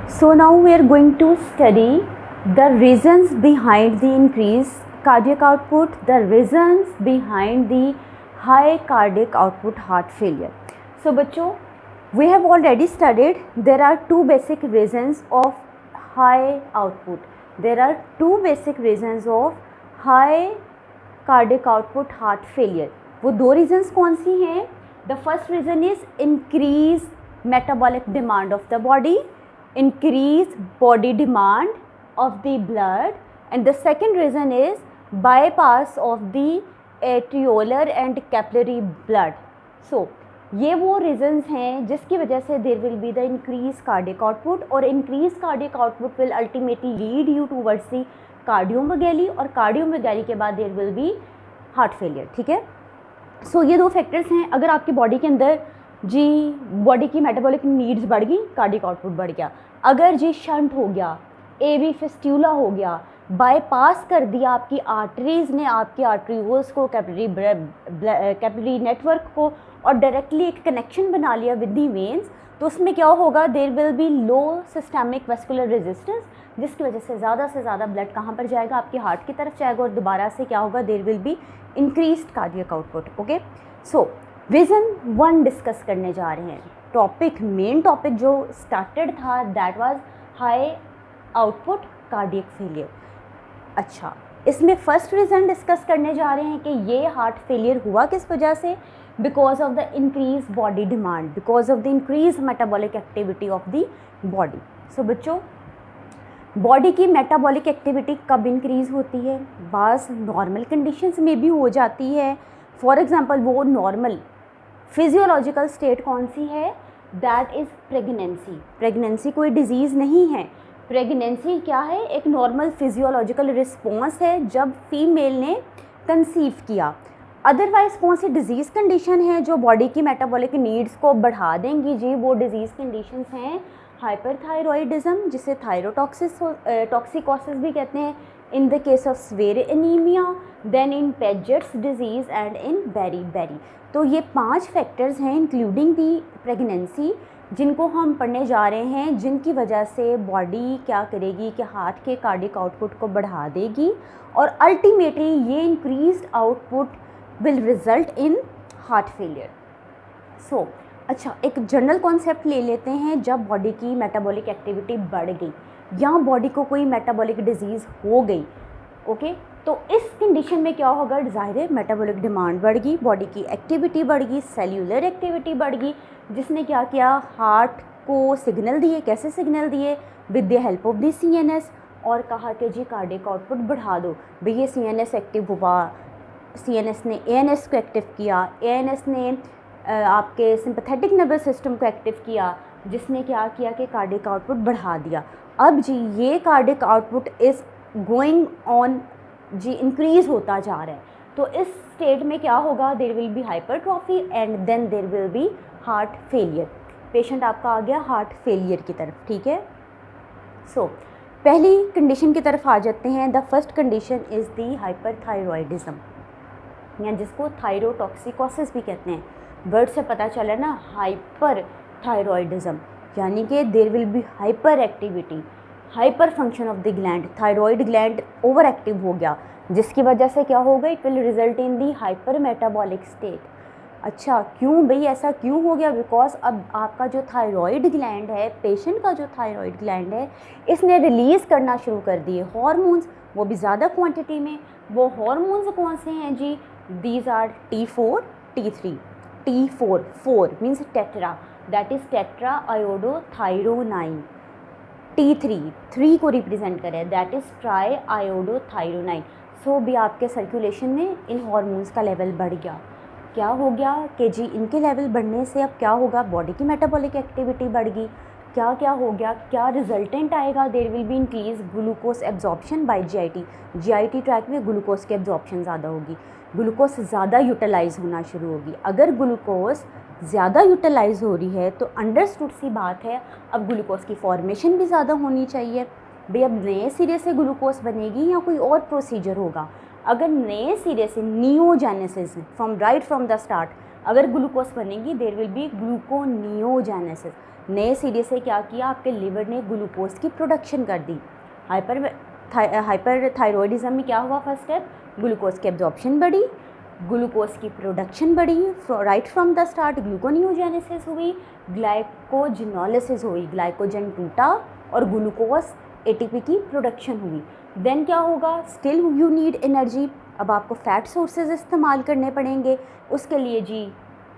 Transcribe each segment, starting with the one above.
So now we are going to study the reasons behind the increased cardiac output, the reasons behind the high cardiac output heart failure. So बच्चों, we have already studied there are two basic reasons of high output. There are two basic reasons of high cardiac output heart failure. वो दो reasons कौन सी हैं? The first reason is increased metabolic demand of the body, increase body demand of the blood, and the second reason is bypass of the arteriolar and capillary blood. So ये वो reasons हैं जिसकी वजह से there will be the increased cardiac output, और increased cardiac output will ultimately lead you towards the cardiomegaly, और cardiomegaly के बाद there will be heart failure. ठीक है, सो ये दो फैक्टर्स हैं. अगर आपकी बॉडी के अंदर जी बॉडी की मेटाबॉलिक नीड्स बढ़ गई, कार्डियक आउटपुट बढ़ गया. अगर जी शंट हो गया, एवी फिस्टुला हो गया, बाईपास कर दिया आपकी आर्टरीज ने आपकी आर्टरीवल्स को, कैपिलरी नेटवर्क को, और डायरेक्टली एक कनेक्शन बना लिया विद दी वेन्स, तो उसमें क्या होगा, there will be low systemic vascular resistance, जिसकी वजह से ज़्यादा ब्लड कहाँ पर जाएगा, आपकी हार्ट की तरफ जाएगा, और दोबारा से क्या होगा, there will be increased cardiac output. Okay, so reason one discuss करने जा रहे हैं. टॉपिक, मेन टॉपिक जो स्टार्टेड था that was high output cardiac failure. अच्छा, इसमें फर्स्ट रीज़न डिस्कस करने जा रहे हैं कि ये हार्ट फेलियर हुआ किस वजह से, because of the increase body demand, because of the increase metabolic activity of the body. So बच्चों, बॉडी की मेटाबॉलिक एक्टिविटी कब इंक्रीज़ होती है? बास नॉर्मल कंडीशंस में भी हो जाती है. फॉर एग्जांपल, वो नॉर्मल फिजियोलॉजिकल स्टेट कौन सी है? That is pregnancy. प्रेगनेंसी कोई डिजीज़ नहीं है. प्रेगनेंसी क्या है? एक नॉर्मल फिजियोलॉजिकल रिस्पॉन्स है जब फीमेल ने कंसीव किया. अदरवाइज़ कौन सी डिजीज़ कंडीशन है जो बॉडी की मेटाबॉलिक नीड्स को बढ़ा देंगी? जी वो डिजीज़ कंडीशंस हैं हाइपरथायरॉयडिज्म, जिसे टॉक्सिकोसिस भी कहते हैं, in the case of severe anaemia, then in Paget's disease and in beriberi. तो ये 5 फैक्टर्स हैं इंक्लूडिंग दी प्रेगनेंसी जिनको हम पढ़ने जा रहे हैं, जिनकी वजह से बॉडी क्या करेगी कि हार्ट के कार्डियक आउटपुट को बढ़ा देगी, और अल्टीमेटली ये increased output will result in heart failure. So अच्छा, एक जनरल कॉन्सेप्ट ले लेते हैं. जब बॉडी की मेटाबॉलिक एक्टिविटी बढ़ गई या बॉडी को कोई मेटाबॉलिक डिजीज़ हो गई, ओके, तो इस कंडीशन में क्या होगा, ज़ाहिर है मेटाबॉलिक डिमांड बढ़ गई, बॉडी की एक्टिविटी बढ़ गई, सेल्यूलर एक्टिविटी बढ़ गई, जिसने क्या किया, हार्ट को सिग्नल दिए. कैसे सिग्नल दिए? With the help of the CNS, और कहा कि जी कार्डियक आउटपुट बढ़ा दो. भाई ये CNS एक्टिव हुआ, CNS ने ANS को एक्टिव किया, ANS ने आपके सिंपैथेटिक नर्वस सिस्टम को एक्टिव किया, जिसने क्या किया कि कार्डियक आउटपुट बढ़ा दिया. अब जी ये cardiac output is going on जी इंक्रीज़ होता जा रहा है. तो इस स्टेट में क्या होगा, there will be hypertrophy and then there will be heart failure. Patient आपका आ गया हार्ट फेलियर की तरफ. ठीक है, सो पहली कंडीशन की तरफ आ जाते हैं. The first condition is the hyperthyroidism, या जिसको थायरोटॉक्सिकोसिस भी कहते हैं. वर्ड से पता चला ना, हाइपर थायरॉयडिज्म, यानी कि there will be hyperactivity, hyperfunction of the gland. Thyroid gland overactive हो गया, जिसकी वजह से क्या होगा, it will result in the hypermetabolic state. अच्छा, क्यों भाई ऐसा क्यों हो गया? बिकॉज अब आपका जो थायरॉयड ग्लैंड है, पेशेंट का जो थायरॉयड ग्लैंड है, इसने रिलीज़ करना शुरू कर दिए हॉर्मोन्स, वो भी ज़्यादा क्वांटिटी में. वो हॉर्मोन्स कौन से हैं जी? These are T4, T3. T4, 4 means tetra, that is tetra iodothyronine. T3, 3 को रिप्रेजेंट करें, that is tri iodothyronine. So भी आपके सर्कुलेशन में इन हॉर्मोन्स का लेवल बढ़ गया. क्या हो गया कि जी इनके लेवल बढ़ने से अब क्या होगा, बॉडी की मेटाबॉलिक एक्टिविटी बढ़ गई. क्या हो गया, क्या रिजल्टेंट आएगा, there will be increase glucose absorption by GIT tract में ग्लूकोज की एब्जॉर्प्शन ज़्यादा होगी, ग्लूकोज ज़्यादा यूटिलाइज़ होना शुरू होगी. अगर ग्लूकोज ज़्यादा यूटिलाइज़ हो रही है तो अंडरस्टूड सी बात है, अब ग्लूकोज की फॉर्मेशन भी ज़्यादा होनी चाहिए. भाई अब नए सिरे से ग्लूकोज बनेगी या कोई और प्रोसीजर होगा? अगर नए सिरे से नियोजेनेसिस फ्रॉम द स्टार्ट अगर ग्लूकोज बनेगी, देयर विल बी ग्लूकोनियोजेनेसिस. नए सिरे से क्या किया, आपके लिवर ने ग्लूकोज की प्रोडक्शन कर दी। हाइपरथायरॉयडिज्म में क्या हुआ, फर्स्ट स्टेप ग्लूकोज की एब्जॉर्प्शन बढ़ी, ग्लूकोज की प्रोडक्शन बढ़ी, right from the start gluconeogenesis हुई, ग्लाइकोजिनोलिसिस हुई, ग्लाइकोजन टूटा और ग्लूकोज एटीपी की प्रोडक्शन हुई। देन क्या होगा, स्टिल यू नीड एनर्जी, अब आपको फैट सोर्सेज इस्तेमाल करने पड़ेंगे। उसके लिए जी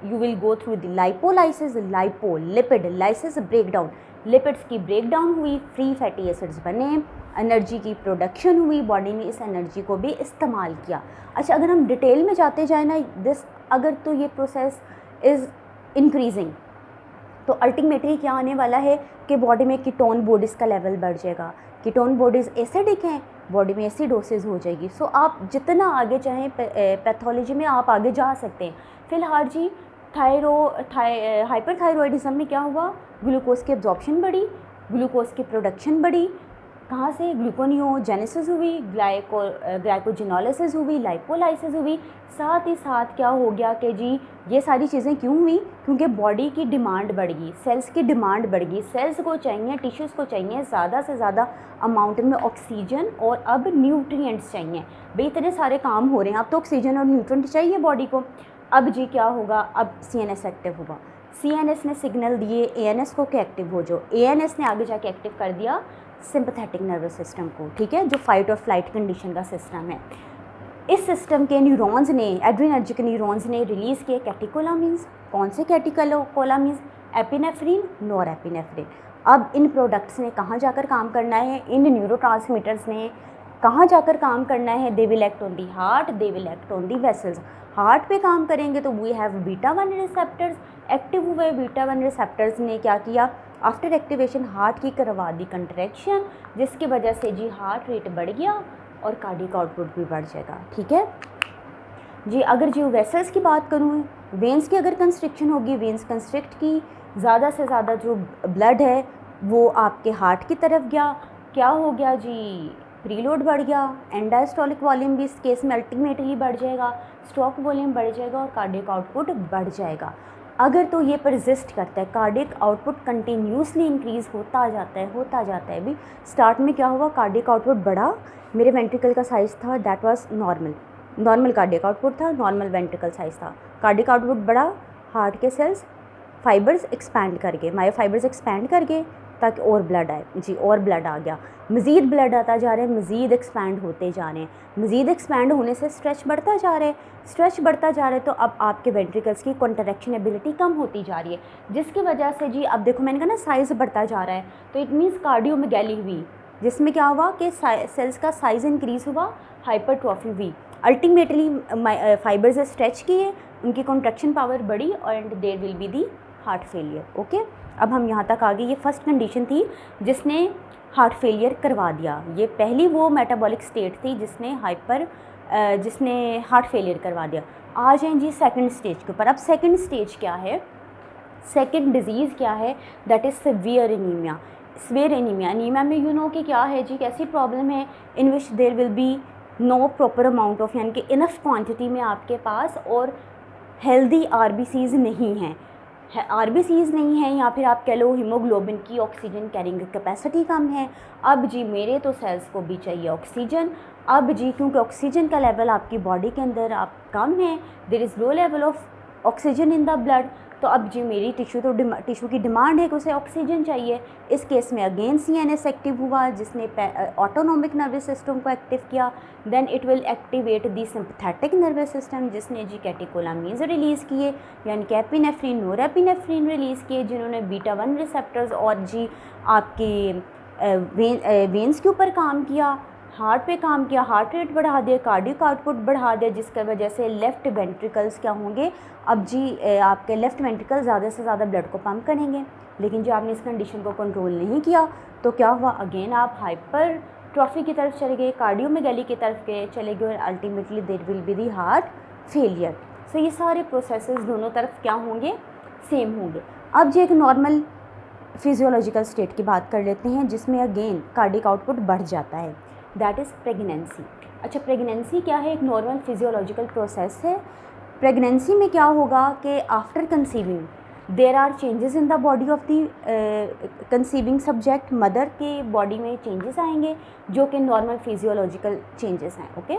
you will go through the lipolysis, lipid lysis breakdown, lipids की ब्रेकडाउन हुई, फ्री फैटी एसिड्स बने, एनर्जी की प्रोडक्शन हुई, बॉडी ने इस एनर्जी को भी इस्तेमाल किया। अच्छा, अगर हम डिटेल में जाते जाए ना दिस, अगर तो ये प्रोसेस इज़ इंक्रीजिंग तो अल्टीमेटली क्या आने वाला है कि बॉडी में कीटोन बॉडीज़ का लेवल बढ़ जाएगा। कीटोन बॉडीज़ एसिडिक हैं, बॉडी में एसिडोसिस हो जाएगी। सो आप जितना आगे चाहें पैथोलॉजी में आप आगे जा सकते हैं। फिलहाल जी हाइपरथायरॉयडिज्म में क्या हुआ, ग्लूकोज की एब्जॉर्प्शन बढ़ी, ग्लूकोज की प्रोडक्शन बढ़ी, कहाँ से, ग्लूकोनियोजेनेसिस हुई, ग्लाइकोजिनोलिसिस हुई, लाइपोलाइसिस हुई। साथ ही साथ क्या हो गया कि जी ये सारी चीज़ें क्यों हुई, क्योंकि बॉडी की डिमांड बढ़ गई, सेल्स की डिमांड बढ़ गई, सेल्स को चाहिए, टिश्यूज़ को चाहिए ज़्यादा से ज़्यादा अमाउंट में ऑक्सीजन और अब न्यूट्रिएंट्स चाहिए। भाई इतने सारे काम हो रहे हैं, अब तो ऑक्सीजन और न्यूट्रिएंट चाहिए बॉडी को। अब जी क्या होगा, अब CNS एक्टिव हुआ, CNS ने सिग्नल दिए ANS को कि एक्टिव हो जाओ, ANS ने आगे जाके एक्टिव कर दिया सिंपैथेटिक नर्वस सिस्टम को, ठीक है, जो फाइट और फ्लाइट कंडीशन का सिस्टम है। इस सिस्टम के न्यूरॉन्स ने, एड्रीनर्जिक न्यूरॉन्स ने रिलीज़ किए कैटेकोलामिन्स। कौन से कैटेकोलामिन्स, एपिनेफ्रिन, नॉरएपिनेफ्रिन। अब इन प्रोडक्ट्स ने कहाँ जाकर काम करना है, इन न्यूरोट्रांसमीटर्स ने कहाँ जाकर काम करना है, they will act on the heart, they will act on the vessels. Heart पे काम करेंगे तो वी हैव बीटा-1 रिसेप्टर्स, एक्टिव हुए बीटा-1 रिसेप्टर्स ने क्या किया, आफ्टर एक्टिवेशन हार्ट की करवा दी कंट्रैक्शन, जिसकी वजह से जी हार्ट रेट बढ़ गया और कार्डियक आउटपुट भी बढ़ जाएगा, ठीक है जी। अगर जी वेसल्स की बात करूँ, वेंस की अगर कंस्ट्रिक्शन होगी, वेंस कंस्ट्रिक्ट की, ज़्यादा से ज़्यादा जो ब्लड है वो आपके हार्ट की तरफ गया, क्या हो गया जी, प्रीलोड बढ़ गया, एंड डायस्टोलिक वॉल्यूम भी इस केस में अल्टीमेटली बढ़ जाएगा, स्ट्रोक वॉल्यूम बढ़ जाएगा और कार्डियक आउटपुट बढ़ जाएगा। अगर तो ये परसिस्ट करता है, कार्डियक आउटपुट कंटिन्यूसली इंक्रीज़ होता जाता है भी। स्टार्ट में क्या हुआ, कार्डियक आउटपुट बढ़ा, मेरे वेंट्रिकल का साइज़ था that was normal cardiac output था, नॉर्मल वेंट्रिकल साइज़ था, कार्डियक आउटपुट बढ़ा, हार्ट के सेल्स फाइबर्स एक्सपैंड कर गए, मायोफाइबर्स एक्सपैंड कर गए ताकि और ब्लड आए जी, और ब्लड आ गया, मज़ीद ब्लड आता जा रहा है, मज़ीद एक्सपैंड होते जा रहे हैं, मज़ीद एक्सपैंड होने से स्ट्रेच बढ़ता जा रहा है, स्ट्रेच बढ़ता जा रहा है, तो अब आपके वेंट्रिकल्स की कॉन्ट्रैक्शन एबिलिटी कम होती जा रही है, जिसकी वजह से जी अब देखो मैंने कहा ना साइज़ बढ़ता जा रहा है, तो इट मीन्स कार्डियोमेगैली हुई, जिसमें क्या हुआ कि सेल्स का साइज़ इंक्रीज़ हुआ, हाइपरट्रॉफी हुई, अल्टीमेटली फाइबर्स स्ट्रेच किए, उनकी कॉन्ट्रैक्शन पावर बढ़ी and there will be the heart failure. Okay, अब हम यहाँ तक आ गए, ये फर्स्ट कंडीशन थी जिसने हार्ट फेलियर करवा दिया, ये पहली वो मेटाबॉलिक स्टेट थी जिसने हार्ट फेलियर करवा दिया। आ जाएँ जी सेकंड स्टेज के ऊपर। अब सेकंड स्टेज क्या है, सेकंड डिजीज़ क्या है, that is severe anaemia. Severe anaemia में यू नो कि क्या है जी, कैसी प्रॉब्लम है, in which there will be no proper amount of, यानी कि इनफ क्वांटिटी में आपके पास और हेल्दी RBCs नहीं हैं, RBCs नहीं है, या फिर आप कह लो हीमोग्लोबिन की ऑक्सीजन कैरिंग कैपेसिटी कम है। अब जी मेरे तो सेल्स को भी चाहिए ऑक्सीजन, अब जी क्योंकि ऑक्सीजन का लेवल आपकी बॉडी के अंदर आप कम है, there is low level of oxygen in the blood, तो अब जी मेरी टिश्यू की डिमांड है कि उसे ऑक्सीजन चाहिए। इस केस में अगेन CNS एक्टिव हुआ, जिसने ऑटोनोमिक नर्वस सिस्टम को एक्टिव किया, then it will activate the sympathetic nervous system, जिसने जी कैटेकोलामिन्स रिलीज़ किए, यानी कि एपिनेफ्रिन, नॉरएपिनेफ्रिन रिलीज़ किए, जिन्होंने बीटा-1 रिसेप्टर्स और जी आपके वेन्स के ऊपर काम किया, हार्ट पे काम किया, हार्ट रेट बढ़ा दिया, कार्डियक आउटपुट बढ़ा दिया, जिसकी वजह से लेफ़्ट वेंट्रिकल्स क्या होंगे, अब जी आपके लेफ़्ट वेंट्रिकल ज़्यादा से ज़्यादा ब्लड को पंप करेंगे। लेकिन जो आपने इस कंडीशन को कंट्रोल नहीं किया तो क्या हुआ, अगेन आप हाइपरट्रॉफी की तरफ चले गए, कार्डियोमेगैली की तरफ चले गए, और ultimately there will be the heart failure. So ये सारे प्रोसेसेस दोनों तरफ क्या होंगे, सेम होंगे। अब जो एक नॉर्मल फिजियोलॉजिकल स्टेट की बात कर लेते हैं, जिसमें अगेन कार्डियक आउटपुट बढ़ जाता है, दैट इज़ प्रेगनेंसी। अच्छा, प्रेगनेंसी क्या है, एक नॉर्मल फिजियोलॉजिकल प्रोसेस है। प्रेगनेंसी में क्या होगा कि after conceiving there are changes in the body of the conceiving subject, mother के बॉडी में चेंजेस आएंगे जो कि नॉर्मल फिजियोलॉजिकल चेंजेस हैं। ओके,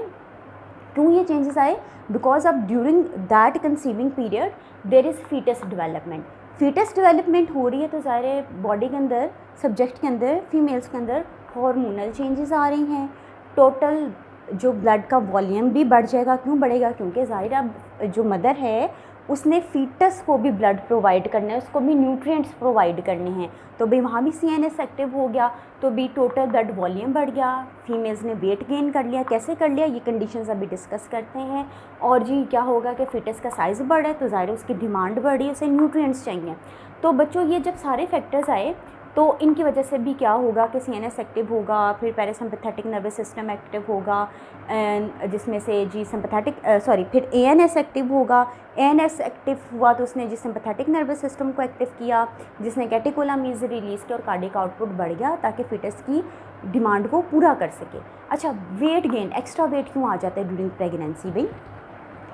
क्यों ये चेंजेस आए? बिकॉज अब during that conceiving period there is foetus development, foetus development हो रही है तो ज़ाहिर बॉडी के अंदर, सब्जेक्ट के अंदर, फीमेल्स के अंदर हार्मोनल चेंजेस आ रही हैं, टोटल जो ब्लड का वॉल्यूम भी बढ़ जाएगा। क्यों बढ़ेगा? क्योंकि ज़ाहिर अब जो मदर है उसने फीटस को भी ब्लड प्रोवाइड करना है, उसको भी न्यूट्रिएंट्स प्रोवाइड करने हैं, तो भी वहाँ भी CNS एक्टिव हो गया, तो भी टोटल ब्लड वॉल्यूम बढ़ गया, फीमेल्स ने वेट गेन कर लिया। कैसे कर लिया ये कंडीशंस अभी डिस्कस करते हैं। और जी क्या होगा कि फीटस का साइज़ बढ़ा है तो ज़ाहिर उसकी डिमांड बढ़ी, उसे न्यूट्रिएंट्स चाहिए। तो बच्चों ये जब सारे फैक्टर्स आए तो इनकी वजह से भी क्या होगा कि CNS एक्टिव होगा, फिर पैरासिम्पैथेटिक नर्वस सिस्टम एक्टिव होगा, जिसमें से जी फिर ANS एक्टिव होगा। ANS एक्टिव हुआ तो उसने जी सिम्पैथेटिक नर्वस सिस्टम को एक्टिव किया, जिसने कैटेकोलामीन्स रिलीज़ किया और कार्डियक आउटपुट बढ़ गया ताकि फिटस की डिमांड को पूरा कर सके। अच्छा, वेट गेन, एक्स्ट्रा वेट क्यों आ जाता है ड्यूरिंग प्रेगनेंसी? भाई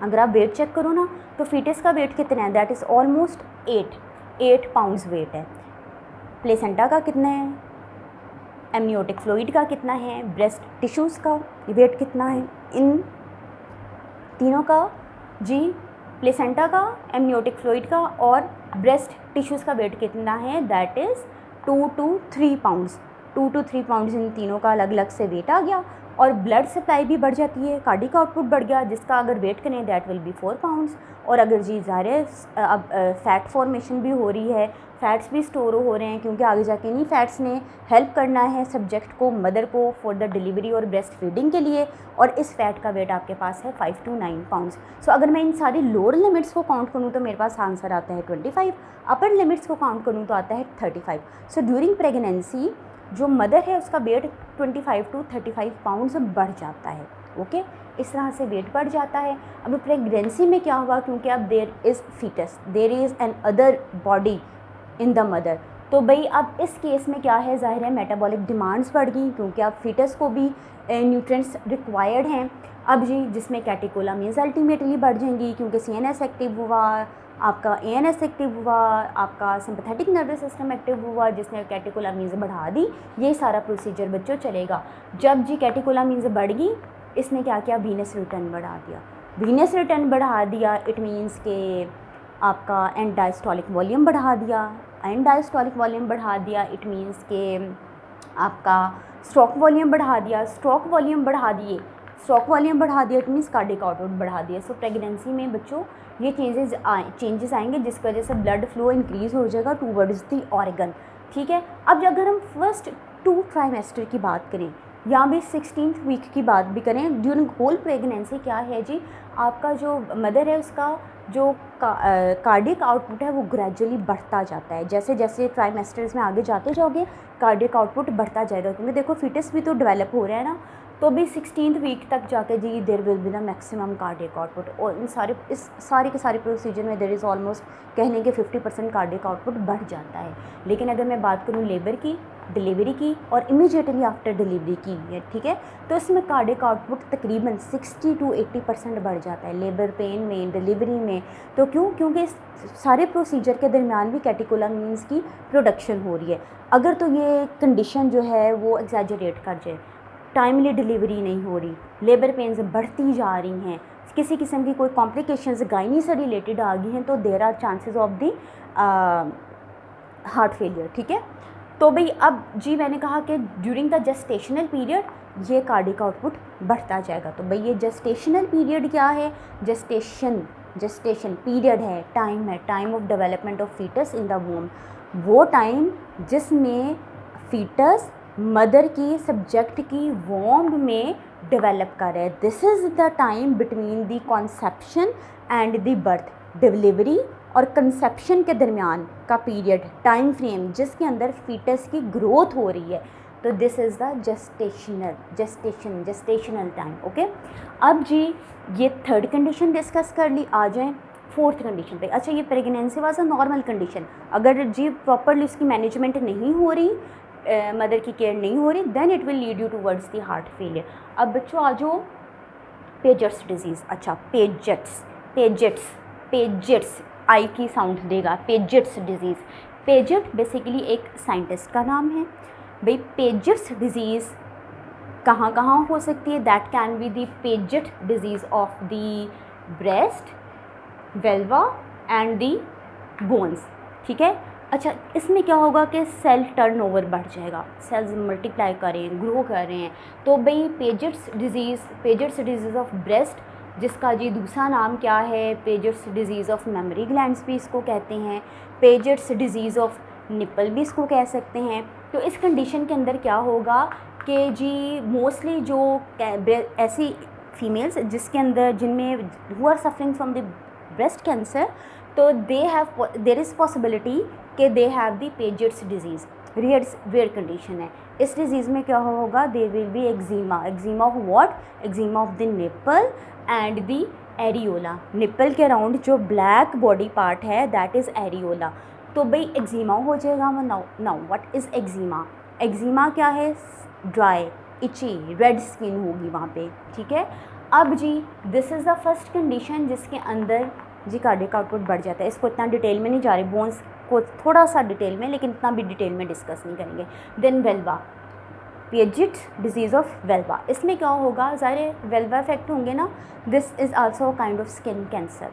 अगर आप वेट चेक करो ना तो फिटस का वेट कितना है? That is almost 8 pounds weight है। प्लेसेंटा का कितना है? एमनियोटिक फ्लूइड का कितना है? ब्रेस्ट टिश्यूज़ का वेट कितना है? इन तीनों का जी, प्लेसेंटा का, एमनियोटिक फ्लूइड का और ब्रेस्ट टिश्यूज़ का वेट कितना है? That is 2 to 3 pounds. 2 to 3 pounds इन तीनों का अलग अलग से वेट आ गया और ब्लड सप्लाई भी बढ़ जाती है, कार्डियक आउटपुट बढ़ गया, जिसका अगर वेट करें दैट विल बी 4 पाउंड्स। और अगर जी ज़ाहिर है अब फैट फॉर्मेशन भी हो रही है, फैट्स भी स्टोर हो रहे हैं, क्योंकि आगे जाके इन्हीं फैट्स ने हेल्प करना है सब्जेक्ट को, मदर को, फॉर द डिलीवरी और ब्रेस्ट फीडिंग के लिए। और इस फैट का वेट आपके पास है 5 to 9 पाउंड्स। सो अगर मैं इन सारी लोअर लिमिट्स को काउंट करूँ तो मेरे पास आंसर आता है 25, अपर लिमिट्स को काउंट करूँ तो आता है 35। सो ड्यूरिंग प्रेगनेंसी जो मदर है उसका वेट 25 to 35 पाउंड्स बढ़ जाता है। ओके, इस तरह से वेट बढ़ जाता है। अब प्रेगनेंसी में क्या हुआ? क्योंकि अब there is foetus, there is another body in the mother, तो भाई अब इस केस में क्या है? ज़ाहिर है मेटाबॉलिक डिमांड्स बढ़ गई, क्योंकि अब फीटस को भी न्यूट्रिएंट्स रिक्वायर्ड हैं। अब जी जिसमें कैटेकोलामीन्स अल्टीमेटली बढ़ जाएंगी, क्योंकि CNS एक्टिव हुआ, आपका ANS एक्टिव हुआ, आपका सिंपैथेटिक नर्वस सिस्टम एक्टिव हुआ, जिसने कैटेकोलामीन्स बढ़ा दी। ये सारा प्रोसीजर बच्चों चलेगा। जब जी कैटेकोलामीन्स बढ़ गई, इसने क्या किया? वीनस रिटर्न बढ़ा दिया। वीनस रिटर्न बढ़ा दिया इट मीन्स के आपका एंड डायस्टोलिक वॉल्यूम बढ़ा दिया। एंड डायस्टोलिक वॉल्यूम बढ़ा दिया इट मीन्स के आपका स्ट्रोक वॉल्यूम बढ़ा दिया। स्ट्रोक वॉल्यूम बढ़ा दिए, स्ट्रोक वॉल्यूम बढ़ा दिया इट मीन्स कार्डियक आउटपुट बढ़ा दिया। सो प्रेगनेंसी में बच्चों ये चेंजेस आएंगे, जिसकी वजह से ब्लड फ्लो इंक्रीज़ हो जाएगा टूवर्ड्स दी ऑर्गन। ठीक है, अब अगर हम फर्स्ट 2 ट्राइमेस्टर की बात करें या भी 16th वीक की बात भी करें, ड्यूरिंग होल प्रेगनेंसी क्या है जी, आपका जो मदर है उसका जो कार्डियक आउटपुट है वो ग्रेजुअली बढ़ता जाता है। जैसे जैसे ट्राइमेस्टर्स में आगे जाते जाओगे कार्डियक आउटपुट बढ़ता जाएगा, क्योंकि देखो फिटस भी तो डेवलप हो रहा है ना, तो भी 16th वीक तक जाके जी there will be the maximum cardiac output. और इस सारे के सारे प्रोसीजर में देर इज़ ऑलमोस्ट कहने के 50% कार्डियक आउटपुट बढ़ जाता है। लेकिन अगर मैं बात करूँ लेबर की, डिलीवरी की और इमीडिएटली आफ्टर डिलीवरी की, ठीक है, तो इसमें कार्डियक आउटपुट तकरीबन 60 to 80% बढ़ जाता है लेबर पेन में, डिलीवरी में। तो क्योंकि इस सारे प्रोसीजर के दरमियान भी कैटेकोलामीन्स की प्रोडक्शन हो रही है। अगर तो ये कंडीशन जो है वो एग्जैजरेट कर जाए, टाइमली डिलीवरी नहीं हो रही, लेबर पेन्स बढ़ती जा रही हैं, किसी किस्म की कोई कॉम्प्लिकेशंस गायनी से रिलेटेड आ गई हैं, तो there are chances of the heart failure. ठीक है, तो भाई अब जी मैंने कहा कि ड्यूरिंग द जेस्टेशनल पीरियड ये कार्डियक आउटपुट बढ़ता जाएगा। तो भाई ये जेस्टेशनल पीरियड क्या है? जेस्टेशन पीरियड है, time of development of foetus in the womb, वो टाइम जिसमें फीटस मदर की सब्जेक्ट की वॉम्ब में डेवलप कर रहा है। This is the time between the conception and the birth. Delivery और कंसेप्शन के दरमियान का पीरियड, टाइम फ्रेम जिसके अंदर फीटस की ग्रोथ हो रही है, तो this is the gestational time. Okay, अब जी ये थर्ड कंडीशन डिस्कस कर ली, आ जाएं फोर्थ कंडीशन पे। अच्छा, ये pregnancy was a normal condition, अगर जी प्रॉपरली उसकी मैनेजमेंट नहीं हो रही, मदर की केयर नहीं हो रही, then it will lead you towards the heart failure. अब बच्चों आ जाओ पेजेट्स डिजीज़। अच्छा, पेजेट्स आई की साउंड देगा, पेजेट्स डिजीज़। पेजेट बेसिकली एक साइंटिस्ट का नाम है भाई। पेजेट्स डिजीज़ कहाँ कहाँ हो सकती है? That can be the Paget disease of the breast, vulva and the bones, ठीक है। अच्छा, इसमें क्या होगा कि सेल टर्नओवर बढ़ जाएगा, सेल्स मल्टीप्लाई कर रहे हैं, ग्रो कर रहे हैं। तो भाई पेजेट्स डिजीज़ ऑफ ब्रेस्ट, जिसका जी दूसरा नाम क्या है, Piaget's disease of mammary glands भी इसको कहते हैं, पेजेट्स डिजीज़ ऑफ निपल भी इसको कह सकते हैं। तो इस कंडीशन के अंदर क्या होगा कि जी मोस्टली जो ऐसी फीमेल्स जिसके अंदर जिनमें who are suffering from the breast cancer, तो देर इज़ पॉसिबिलिटी कि they have the Paget's disease, rare condition है। इस डिजीज़ में क्या होगा, there will be eczema of what, eczema of the nipple and the areola. Nipple के around जो ब्लैक बॉडी पार्ट है दैट इज़ एरियोला। तो भाई एक्जिमा हो जाएगा। Now what is eczema? Eczema क्या है? ड्राई, इची, रेड स्किन होगी वहाँ पे, ठीक है। अब जी this is the first condition जिसके अंदर जी कार्डियक आउटपुट बढ़ जाता है। इसको इतना डिटेल में नहीं जा रहे, बोन्स को थोड़ा सा डिटेल में, लेकिन इतना भी डिटेल में डिस्कस नहीं करेंगे। देन वेल्वा, पेजेट्स डिजीज़ ऑफ वेल्वा, इसमें क्या होगा, ज़ाहिर वेल्वा इफेक्ट होंगे ना। This is also kind of skin cancer.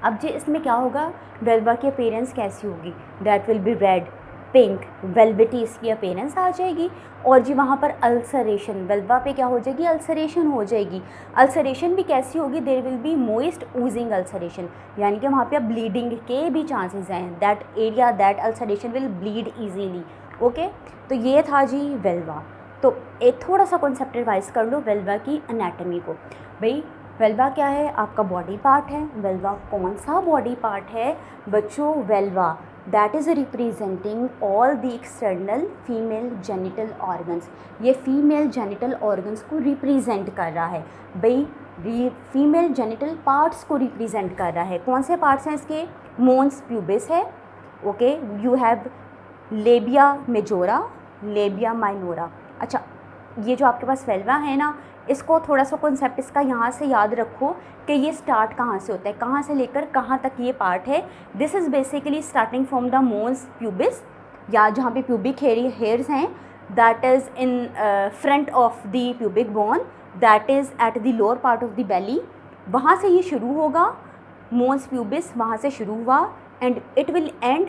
अब जी इसमें क्या होगा, वेल्वा की अपीयरेंस कैसी होगी, that will be red, pink, velvety इसकी अपीयरेंस आ जाएगी। और जी वहाँ पर अल्सरेशन, वेल्वा पे क्या हो जाएगी, अल्सरेशन हो जाएगी। अल्सरेशन भी कैसी होगी, there will be moist oozing ulceration, यानी कि वहाँ पे ब्लीडिंग के भी चांसेस हैं। That area, that ulceration will bleed easily. Okay, तो ये था जी वेल्वा। तो एक थोड़ा सा कॉन्सेप्ट रिवाइज कर लो वेल्वा की एनाटमी को। भाई वेल्वा क्या है, आपका बॉडी पार्ट है। वेल्वा कौन सा बॉडी पार्ट है बच्चों? Vulva that is representing all the external female genital organs. ये फीमेल जेनिटल ऑर्गन्स को रिप्रेजेंट कर रहा है भाई। फीमेल जेनिटल पार्ट्स को रिप्रेजेंट कर रहा है। कौन से पार्ट्स हैं इसके? मोन्स प्यूबिस है, okay, you have labia majora, labia minora. अच्छा, ये जो आपके पास वेल्वा है ना, इसको थोड़ा सा कॉन्सेप्ट इसका यहाँ से याद रखो कि ये स्टार्ट कहाँ से होता है, कहाँ से लेकर कहाँ तक ये पार्ट है। This is basically starting from the mons pubis, या जहाँ पे प्यूबिक हेयर्स हैं, that is in front of the pubic bone, that is at the lower part of the belly. वहाँ से ये शुरू होगा, मोन्स प्यूबिस वहाँ से शुरू हुआ, and it will and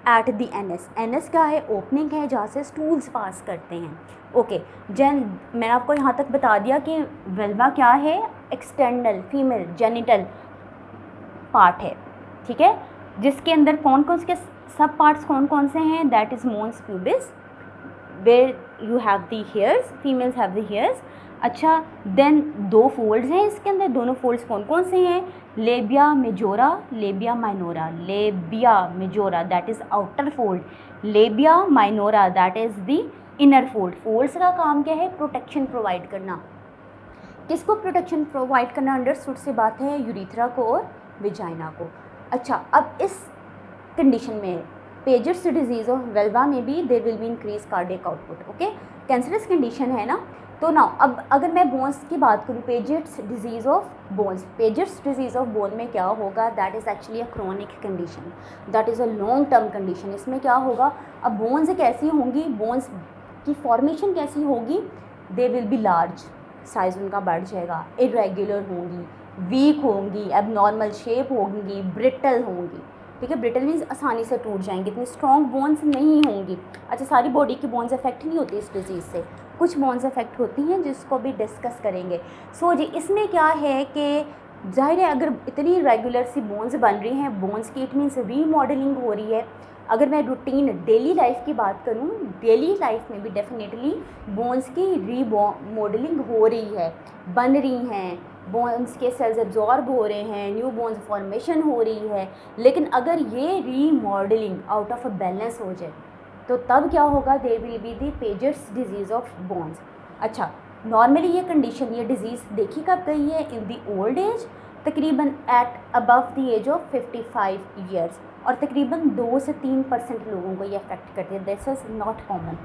at the NS. NS क्या है? ओपनिंग है जहाँ से स्टूल्स पास करते हैं। ओके, मैंने आपको यहाँ तक बता दिया कि वेल्वा क्या है, एक्सटर्नल फीमेल जेनिटल पार्ट है, ठीक है, जिसके अंदर कौन कौन से सब पार्ट्स कौन कौन से हैं, that is mons pubis where you have the hairs, females have the hairs. अच्छा, देन दो फोल्ड्स हैं इसके अंदर, दोनों फोल्ड्स कौन कौन से हैं, labia majora, labia minora. Labia majora that is outer fold, labia minora that is the inner fold. Folds का काम क्या है? प्रोटेक्शन प्रोवाइड करना। किसको प्रोटेक्शन प्रोवाइड करना? अंडरस्टूड से बात है, यूरिथ्रा को और विजाइना को। अच्छा, अब इस कंडीशन में पेजेट्स डिजीज़ ऑफ वेल्वा में भी there will be increase cardiac output. Okay, cancerous condition है ना। तो नाउ अब अगर मैं बोन्स की बात करूँ, Piaget's disease of bones, Piaget's disease of bone में क्या होगा, that is actually a chronic condition, that is a long term condition. इसमें क्या होगा, अब बोन्स कैसी होंगी, बोन्स की फॉर्मेशन कैसी होगी, they will be large, size उनका बढ़ जाएगा, इरेगुलर होंगी, वीक होंगी, एबनॉर्मल शेप होंगी, ब्रिटल होंगी, ठीक है। ब्रिटल मीन्स आसानी से टूट जाएंगी, इतनी स्ट्रॉन्ग बोन्स नहीं होंगी। अच्छा, सारी बॉडी की बोन्स अफेक्ट नहीं होती इस डिज़ीज़ से, कुछ बोन्स अफेक्ट होती हैं जिसको भी डिस्कस करेंगे। सो जी इसमें क्या है कि ज़ाहिर है अगर इतनी रेगुलर सी बोन्स बन रही हैं, बोन्स की इट मीन्स रीमॉडलिंग हो रही है। अगर मैं रूटीन डेली लाइफ की बात करूं, डेली लाइफ में भी डेफिनेटली बोन्स की रीमॉडलिंग हो रही है, बन रही हैं, बोन्स के सेल्स एब्जॉर्ब हो रहे हैं, न्यू बोन्स फॉर्मेशन हो रही है। लेकिन अगर ये remodelling out of a balance हो जाए तो तब क्या होगा, there will be the Paget's disease of bones. अच्छा, नॉर्मली ये कंडीशन, ये डिज़ीज़ देखी कब गई है, इन दी ओल्ड एज, तकरीबन at above the age of 55 years, और तकरीबन 2 से 3% लोगों को ये अफेक्ट करती है। This is not common.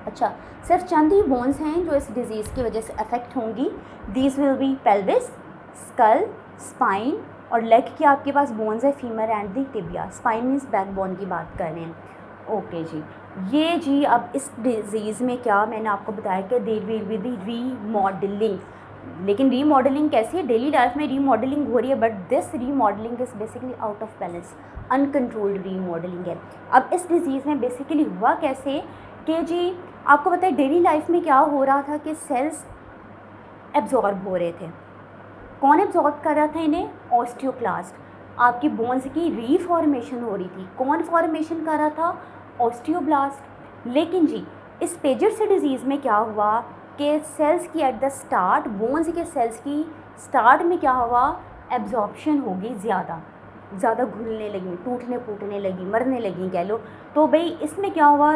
अच्छा, सिर्फ चंद ही बोन्स हैं जो इस डिज़ीज़ की वजह से अफेक्ट होंगी। These will be pelvis, skull, spine और लेग के आपके पास बोन्स है femur and the tibia, spine means backbone की बात कर रहे हैं। ओके जी, ये जी अब इस डिजीज़ में क्या मैंने आपको बताया कि there will be the remodelling, लेकिन रीमॉडलिंग कैसी है, डेली लाइफ में रीमॉडलिंग हो रही है, but this remodelling is basically out of balance, uncontrolled remodelling है। अब इस डिजीज़ में बेसिकली हुआ कैसे कि जी आपको पता है डेली लाइफ में क्या हो रहा था कि सेल्स एब्जॉर्ब हो रहे थे। कौन एब्जॉर्ब कर रहा था इन्हें? ऑस्टियोक्लास्ट। आपकी बोन्स की रीफॉर्मेशन हो रही थी। कौन फॉर्मेशन कर रहा था? ऑस्टियोब्लास्ट। लेकिन जी इस पेजर्स डिजीज़ में क्या हुआ कि सेल्स की एट द स्टार्ट, बोन्स के सेल्स की स्टार्ट में क्या हुआ, एब्जॉर्प्शन होगी ज़्यादा घुलने लगी, टूटने फूटने लगी, मरने लगी कह लो। तो भाई इसमें क्या हुआ,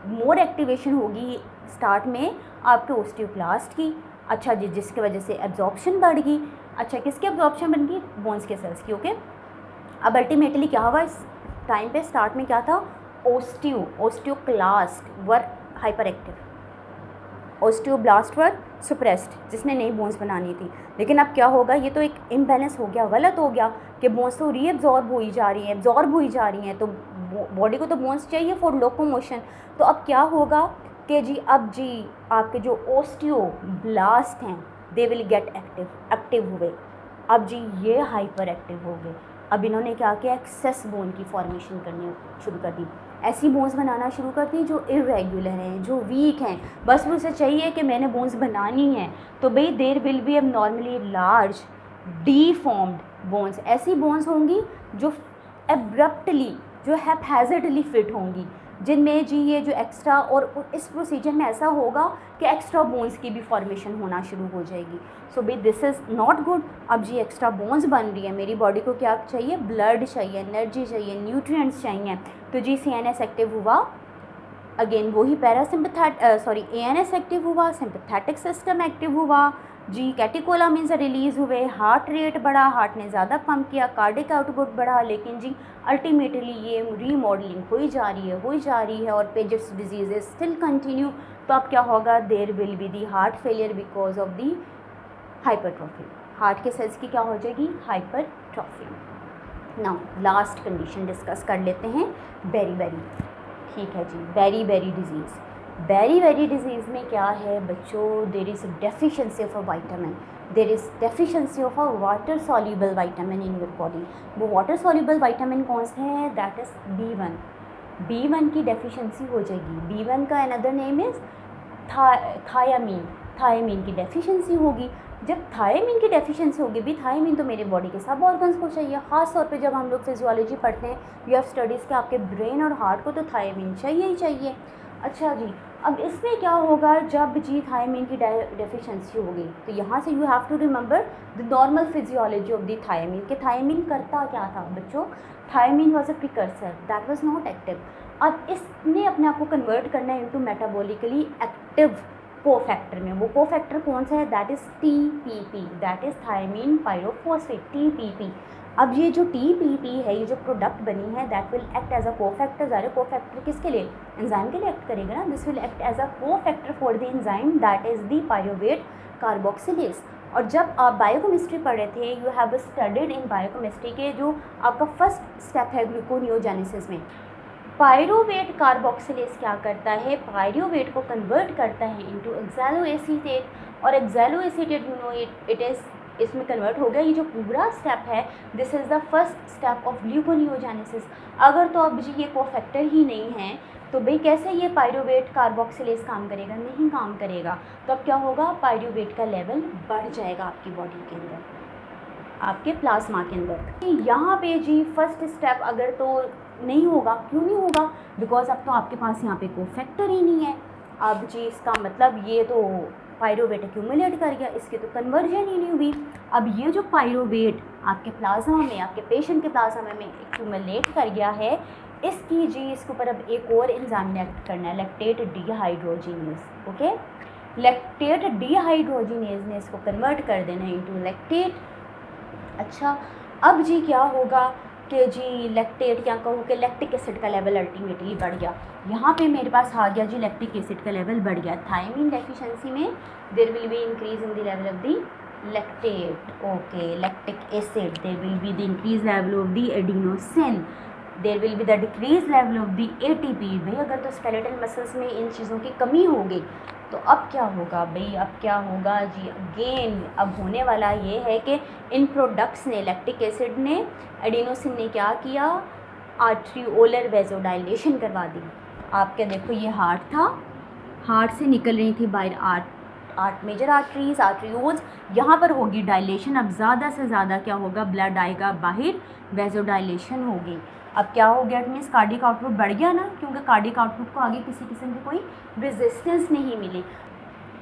मोर एक्टिवेशन होगी स्टार्ट में आपके ऑस्टियोक्लास्ट की। अच्छा जी, जिसकी वजह से एब्जॉर्प्शन बढ़ गई। अच्छा, किसकी एब्जॉर्प्शन बन गई? बोन्स के सेल्स की। ओके, अब अल्टीमेटली क्या हुआ इस टाइम पे, स्टार्ट में क्या था, ऑस्टियोक्लास्ट वर हाइपर एक्टिव, ऑस्टियोब्लास्ट वर सुप्रेस्ड, जिसने नई बोन्स बनानी थी। लेकिन अब क्या होगा, ये तो एक इम्बैलेंस हो गया, गलत हो गया कि बोन्स तो रीअब्जॉर्ब हुई जा रही हैं, एब्जॉर्ब हुई जा रही हैं, तो बॉडी को तो बोन्स चाहिए फॉर लोकोमोशन। तो अब क्या होगा कि जी अब जी आपके जो ऑस्टियोब्लास्ट हैं दे विल गेट एक्टिव हुए। अब जी ये हाइपर एक्टिव हो गए। अब इन्होंने क्या किया, एक्सेस बोन की फॉर्मेशन करनी शुरू कर दी, ऐसी बोन्स बनाना शुरू कर दी जो इरेगुलर हैं, जो वीक हैं। बस उसे चाहिए कि मैंने बोन्स बनानी हैं, तो भाई there will be abnormally large deformed bones. ऐसी बोन्स होंगी जो एब्रप्टली, जो हैप्पैज़र्डली फिट होंगी, जिनमें जी ये जो एक्स्ट्रा, और इस प्रोसीजर में ऐसा होगा कि एक्स्ट्रा बोन्स की भी फॉर्मेशन होना शुरू हो जाएगी। सो भाई दिस इज़ नॉट गुड। अब जी एक्स्ट्रा बोन्स बन रही है, मेरी बॉडी को क्या चाहिए, ब्लड चाहिए, एनर्जी चाहिए, न्यूट्रिएंट्स चाहिए। तो जी CNS एक्टिव हुआ, अगेन वही ANS एक्टिव हुआ, सिंपैथेटिक सिस्टम एक्टिव हुआ जी, कैटेकोलामिन्स रिलीज़ हुए, हार्ट रेट बढ़ा, हार्ट ने ज़्यादा पंप किया, कार्डिक आउटपुट बढ़ा। लेकिन जी अल्टीमेटली ये रीमॉडलिंग हुई जा रही है और पेजर्स डिजीज़ स्टिल कंटिन्यू। तो अब क्या होगा, there will be the heart failure because of the hypertrophy. Heart के सेल्स की क्या हो जाएगी, hypertrophy. Now last condition discuss कर लेते हैं, बेरी। ठीक है जी, बेरी डिजीज़। बेरी डिजीज़ में क्या है बच्चों, there is deficiency of a vitamin, there is deficiency of a water soluble vitamin in your body. वो वाटर सॉल्युबल विटामिन कौन से हैं, दैट इज़ B1 की डेफिशिएंसी हो जाएगी। B1 का अनदर नेम इज़ थायामीन की डेफिशिएंसी होगी। जब थायामीन की डेफिशिएंसी होगी, भी थायामीन तो मेरे बॉडी के सब ऑर्गन्स को चाहिए, ख़ास तौर पे जब हम लोग फिजियोलॉजी पढ़ते हैं, यू हैव स्टडीज़ के आपके ब्रेन और हार्ट को तो थायामीन चाहिए ही चाहिए। अच्छा जी, अब इसमें क्या होगा, जब जी थायामीन की डेफिशिएंसी होगी, तो यहाँ से you have to remember the normal physiology of the thiamine, कि थायामीन करता क्या था बच्चों, thiamine was a precursor that was not active. अब इसने अपने आप को कन्वर्ट करना है इनटू मेटाबॉलिकली एक्टिव कोफैक्टर में। वो कोफैक्टर कौन सा है, that is TPP, that is thiamine pyrophosphate, TPP। अब ये जो TPP है, ये जो प्रोडक्ट बनी है, that will act as a cofactor. ज़ाहिर कोफैक्टर किसके लिए, एंजाइम के लिए एक्ट करेगा ना। This will act as a cofactor for the enzyme that is the pyruvate carboxylase. और जब आप बायोकेमिस्ट्री पढ़ रहे थे, you have studied in biochemistry के जो आपका फर्स्ट स्टेप है ग्लूकोनियोजेनेसिस में, पायरुवेट कार्बोक्सिलेज क्या करता है, पायरुवेट को कन्वर्ट करता है इनटू एक्सैलोएसीटेट। और एक्सैलोएसीटेट यू नो इट इज़, इसमें कन्वर्ट हो गया। ये जो पूरा स्टेप है, this is the first step of gluconeogenesis. अगर तो अब जी ये कोफैक्टर ही नहीं है, तो भाई कैसे ये पायरुवेट कार्बोक्सिलेज काम करेगा, नहीं काम करेगा। तो अब क्या होगा, पायरुवेट का लेवल बढ़ जाएगा आपकी बॉडी के अंदर, आपके प्लाज्मा के अंदर। यहाँ पे जी फर्स्ट स्टेप अगर तो नहीं होगा, क्यों नहीं होगा, बिकॉज अब तो आपके पास यहाँ पे कोफैक्टर ही नहीं है। अब जी इसका मतलब ये तो पायरुवेट एक्यूमुलेट कर गया, इसकी तो कन्वर्जन ही नहीं हुई। अब ये जो पायरुवेट आपके प्लाज्मा में, आपके पेशेंट के प्लाज्मा में एक्यूमुलेट कर गया है, इसकी जी इसके ऊपर अब एक और एंजाइम ने एक्ट करना है, lactate dehydrogenase. Okay, lactate dehydrogenase ने इसको कन्वर्ट कर देना है इनटू लैक्टेट। अच्छा, अब जी क्या होगा कि जी लैक्टेट, या कहूँ कि लैक्टिक एसिड का लेवल अल्टीमेटली बढ़ गया। यहाँ पे मेरे पास आ गया जी लैक्टिक एसिड का लेवल बढ़ गया। थायमीन डेफिशिएंसी में there will be increase in the level of the lactate, okay, lactic acid, there will be the increased level of the adenosine, there will be the decreased level of the ATP। भाई अगर तो skeletal muscles में इन चीज़ों की कमी हो गई तो अब क्या होगा भाई, अब क्या होगा जी, अगेन अब होने वाला ये है कि इन प्रोडक्ट्स ने, लैक्टिक एसिड ने, एडिनोसिन ने क्या किया, आर्ट्रियोलर वेजोडाइलेशन करवा दी। आपके देखो ये हार्ट था, हार्ट से निकल रही थी बाहर आर्ट मेजर आर्टरीज, आर्ट्रियोल्स, यहाँ पर होगी डायलेशन। अब ज़्यादा से ज़्यादा क्या होगा, ब्लड आएगा बाहर, वेजोडाइलेशन होगी। अब क्या हो गया, इट मीन्स कार्डिक आउटपुट बढ़ गया ना, क्योंकि कार्डिक आउटपुट को आगे किसी किस्म की कोई रेजिस्टेंस नहीं मिली।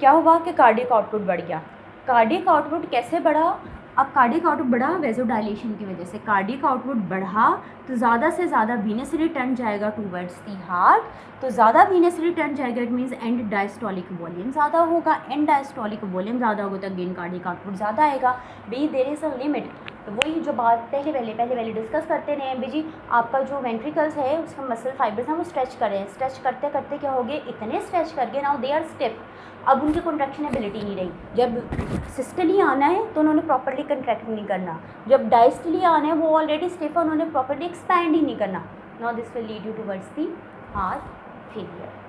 क्या हुआ कि कार्डिक आउटपुट बढ़ गया। कार्डिक आउटपुट कैसे बढ़ा, अब कार्डिक आउटपुट बढ़ा वेजोडाइलेशन की वजह से। कार्डिक आउटपुट बढ़ा तो ज़्यादा से ज़्यादा वीनस रिटर्न जाएगा टूवर्ड्स दी हार्ट, तो ज़्यादा वीनस रिटर्न जाएगा, it means and diastolic volume ज़्यादा होगा। एंड डायस्टोलिक वॉल्यूम ज़्यादा होगा तो अगेन कार्डिक आउटपुट ज़्यादा आएगा। भाई देयर इज़ अ लिमिट। तो वही जो बात पहले डिस्कस करते रहे हैं भाई जी, आपका जो वेंट्रिकल्स है उसमें मसल फाइबर्स हैं वो स्ट्रेच कर रहे हैं, स्ट्रेच करते करते क्या हो गए, इतने स्ट्रेच कर गए नाउ दे आर स्टिफ। अब उनकी कॉन्ट्रैक्शन एबिलिटी नहीं रही। जब सिस्टली आना है तो उन्होंने प्रॉपर्ली कंट्रैक्ट नहीं करना, जब डायस्टली आना है वो ऑलरेडी स्टिफ है, उन्होंने प्रॉपर्ली एक्सपैंड ही नहीं करना। Now this will lead you towards the heart failure.